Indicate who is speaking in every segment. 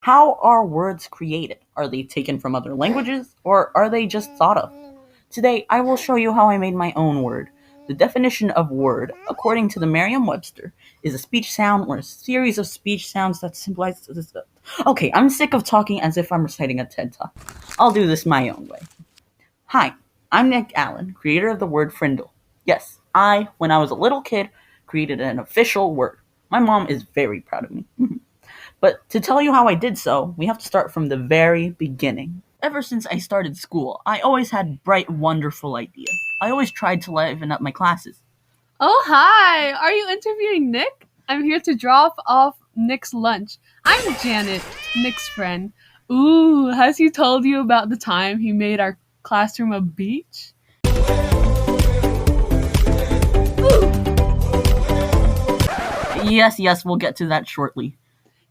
Speaker 1: How are words created? Are they taken from other languages, or are they just thought of? Today, I will show you how I made my own word. The definition of word, according to the Merriam-Webster, is a speech sound or a series of speech sounds that symbolize. Okay, I'm sick of talking as if I'm reciting a TED Talk. I'll do this my own way. Hi, I'm Nick Allen, creator of the word Frindle. Yes, when I was a little kid, created an official word. My mom is very proud of me. But to tell you how I did so, we have to start from the very beginning. Ever since I started school, I always had bright, wonderful ideas. I always tried to liven up my classes.
Speaker 2: Oh, hi! Are you interviewing Nick? I'm here to drop off Nick's lunch. I'm Janet, Nick's friend. Ooh, has he told you about the time he made our classroom a beach?
Speaker 1: Yes, we'll get to that shortly.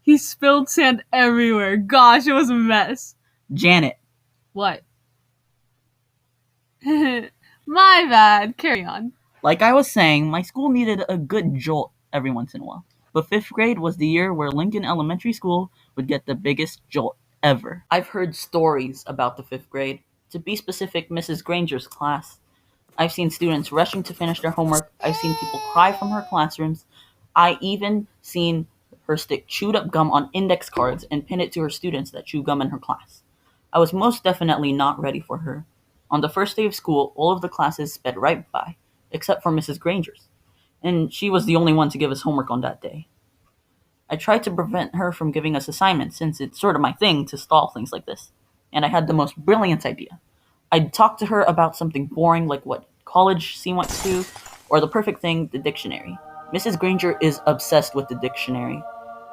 Speaker 2: He spilled sand everywhere. Gosh, it was a mess.
Speaker 1: Janet.
Speaker 2: What? My bad. Carry on.
Speaker 1: Like I was saying, my school needed a good jolt every once in a while. But 5th grade was the year where Lincoln Elementary School would get the biggest jolt ever. I've heard stories about the 5th grade. To be specific, Mrs. Granger's class. I've seen students rushing to finish their homework. I've seen people cry from her classrooms. I even seen her stick chewed up gum on index cards and pin it to her students that chew gum in her class. I was most definitely not ready for her. On the first day of school, all of the classes sped right by, except for Mrs. Granger's, and she was the only one to give us homework on that day. I tried to prevent her from giving us assignments since it's sort of my thing to stall things like this, and I had the most brilliant idea. I'd talk to her about something boring like what college she went to, or the perfect thing, the dictionary. Mrs. Granger is obsessed with the dictionary.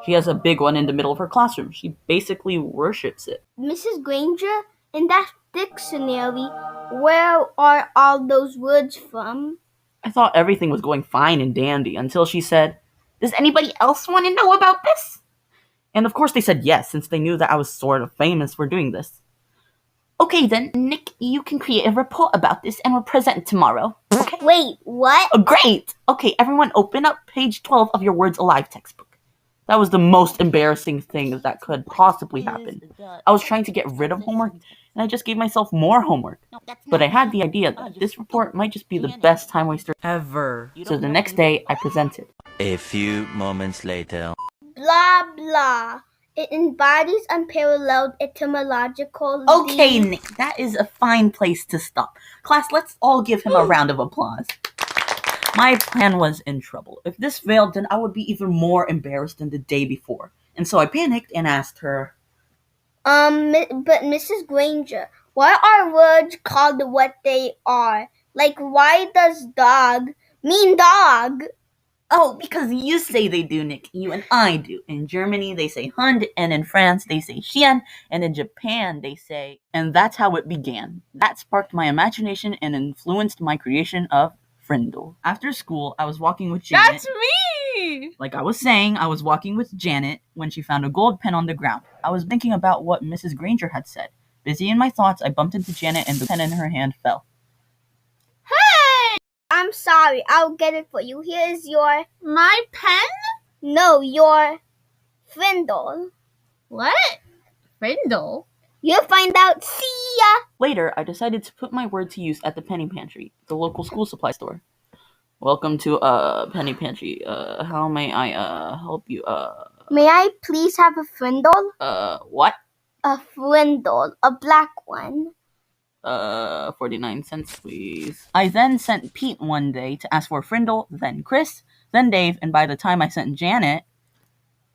Speaker 1: She has a big one in the middle of her classroom. She basically worships it.
Speaker 3: Mrs. Granger, in that dictionary, where are all those words from?
Speaker 1: I thought everything was going fine and dandy until she said, "Does anybody else want to know about this?" And of course they said yes, since they knew that I was sort of famous for doing this. "Okay then, Nick, you can create a report about this and we'll present it tomorrow. Okay?"
Speaker 3: Wait, what?
Speaker 1: Oh, great! Okay, everyone open up page 12 of your Words Alive textbook. That was the most embarrassing thing that could possibly happen. I was trying to get rid of homework, and I just gave myself more homework. But I had the idea that this report might just be the best time waster ever. So the next day, I presented.
Speaker 4: A few moments later.
Speaker 3: Blah, blah. It embodies unparalleled etymological...
Speaker 1: Okay, Nick, that is a fine place to stop. Class, let's all give him a round of applause. My plan was in trouble. If this failed, then I would be even more embarrassed than the day before. And so I panicked and asked her,
Speaker 3: But Mrs. Granger, why are words called what they are? Like, why does dog mean dog?
Speaker 1: "Oh, because you say they do, Nick. You and I do. In Germany, they say Hund, and in France, they say Chien, and in Japan, they say..." And that's how it began. That sparked my imagination and influenced my creation of Frindle. After school, I was walking with Janet.
Speaker 2: That's me!
Speaker 1: Like I was saying, I was walking with Janet when she found a gold pen on the ground. I was thinking about what Mrs. Granger had said. Busy in my thoughts, I bumped into Janet and the pen in her hand fell.
Speaker 3: Hey! I'm sorry, I'll get it for you. Here's your...
Speaker 2: My pen?
Speaker 3: No, your... Frindle.
Speaker 2: What? Frindle?
Speaker 3: You'll find out. See ya!
Speaker 1: Later, I decided to put my word to use at the penny pantry, the local school supply store. "Welcome to penny pantry. How may I help you?
Speaker 3: May I please have a Frindle?
Speaker 1: What?
Speaker 3: A Frindle, a black one.
Speaker 1: 49 cents, please." I then sent Pete one day to ask for Frindle, then Chris, then Dave, and by the time I sent Janet...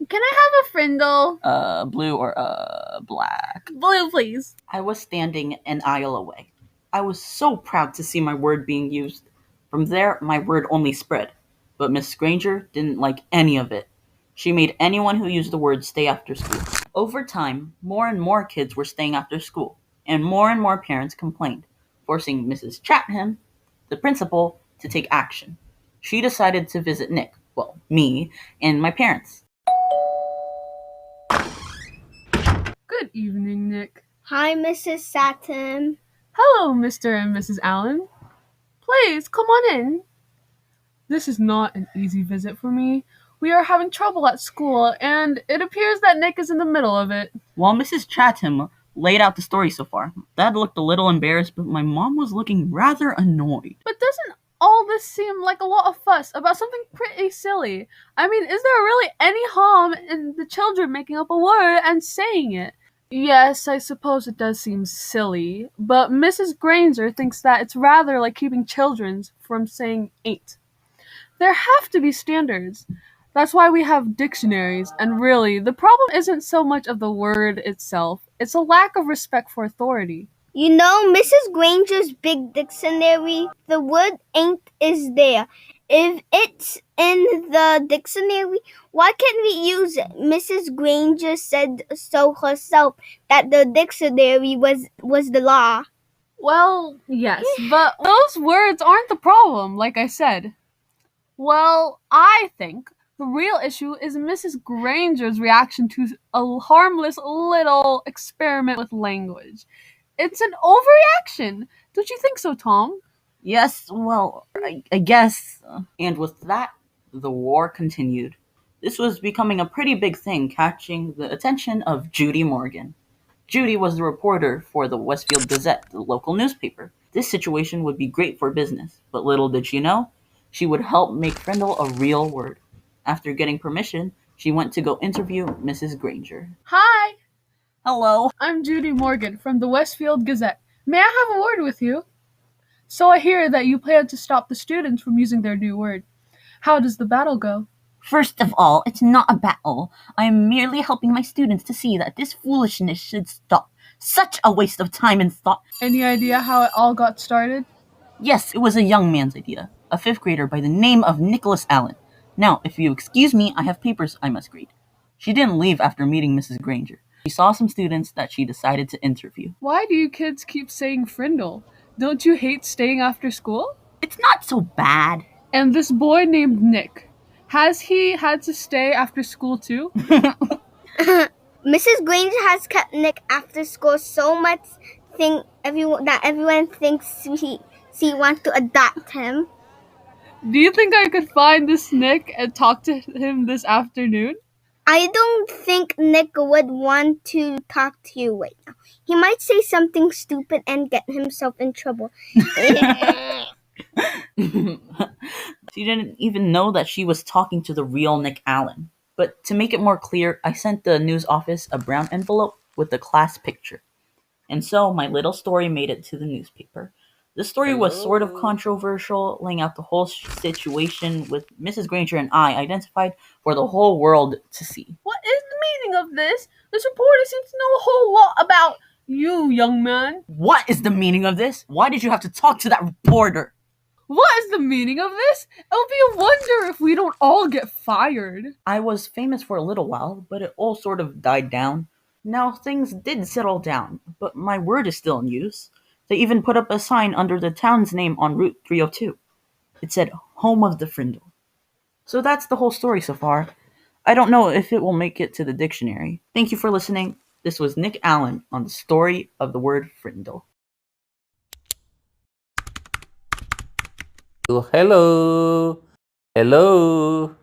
Speaker 2: Can I have a Frindle?
Speaker 1: Blue or black?
Speaker 2: Blue, please.
Speaker 1: I was standing an aisle away. I was so proud to see my word being used. From there, my word only spread. But Miss Granger didn't like any of it. She made anyone who used the word stay after school. Over time, more and more kids were staying after school, and more parents complained, forcing Mrs. Chatham, the principal, to take action. She decided to visit Nick, well, me, and my parents.
Speaker 2: Good evening, Nick.
Speaker 3: Hi, Mrs. Chatham.
Speaker 2: Hello, Mr. and Mrs. Allen. Please, come on in. This is not an easy visit for me. We are having trouble at school, and it appears that Nick is in the middle of it.
Speaker 1: While Mrs. Chatham laid out the story so far, Dad looked a little embarrassed, but my mom was looking rather annoyed.
Speaker 2: But doesn't all this seem like a lot of fuss about something pretty silly? I mean, is there really any harm in the children making up a word and saying it? Yes, I suppose it does seem silly, but Mrs. Granger thinks that it's rather like keeping children from saying ain't. There have to be standards. That's why we have dictionaries, and really, the problem isn't so much of the word itself, it's a lack of respect for authority.
Speaker 3: You know, Mrs. Granger's big dictionary, the word ain't is there. If it's in the dictionary, why can't we use it? Mrs. Granger said so herself, that the dictionary was the law.
Speaker 2: Well, yes, but those words aren't the problem, like I said. Well, I think the real issue is Mrs. Granger's reaction to a harmless little experiment with language. It's an overreaction. Don't you think so, Tom?
Speaker 1: Yes, well, I guess. And with that, the war continued. This was becoming a pretty big thing, catching the attention of Judy Morgan. Judy was the reporter for the Westfield Gazette, the local newspaper. This situation would be great for business, but little did she know, she would help make Frindle a real word. After getting permission, she went to go interview Mrs. Granger.
Speaker 2: Hi,
Speaker 1: Hello.
Speaker 2: I'm Judy Morgan from the Westfield Gazette. May I have a word with you? So I hear that you plan to stop the students from using their new word. How does the battle go?
Speaker 1: First of all, it's not a battle. I am merely helping my students to see that this foolishness should stop. Such a waste of time and thought.
Speaker 2: Any idea how it all got started?
Speaker 1: Yes, it was a young man's idea. A fifth grader by the name of Nicholas Allen. Now, if you excuse me, I have papers I must read. She didn't leave after meeting Mrs. Granger. She saw some students that she decided to interview.
Speaker 2: Why do you kids keep saying Frindle? Don't you hate staying after school?
Speaker 1: It's not so bad.
Speaker 2: And this boy named Nick, has he had to stay after school too?
Speaker 3: Mrs. Granger has kept Nick after school so much that everyone thinks she wants to adopt him.
Speaker 2: Do you think I could find this Nick and talk to him this afternoon?
Speaker 3: I don't think Nick would want to talk to you right now. He might say something stupid and get himself in trouble.
Speaker 1: She didn't even know that she was talking to the real Nick Allen. But to make it more clear, I sent the news office a brown envelope with the class picture. And so my little story made it to the newspaper. The story was sort of controversial, laying out the whole situation with Mrs. Granger and I identified for the whole world to see.
Speaker 2: What is the meaning of this? This reporter seems to know a whole lot about you, young man.
Speaker 1: What is the meaning of this? Why did you have to talk to that reporter?
Speaker 2: What is the meaning of this? It'll be a wonder if we don't all get fired.
Speaker 1: I was famous for a little while, but it all sort of died down. Now things did settle down, but my word is still in use. They even put up a sign under the town's name on Route 302. It said, Home of the Frindle. So that's the whole story so far. I don't know if it will make it to the dictionary. Thank you for listening. This was Nick Allen on the story of the word Frindle.
Speaker 5: Hello. Hello.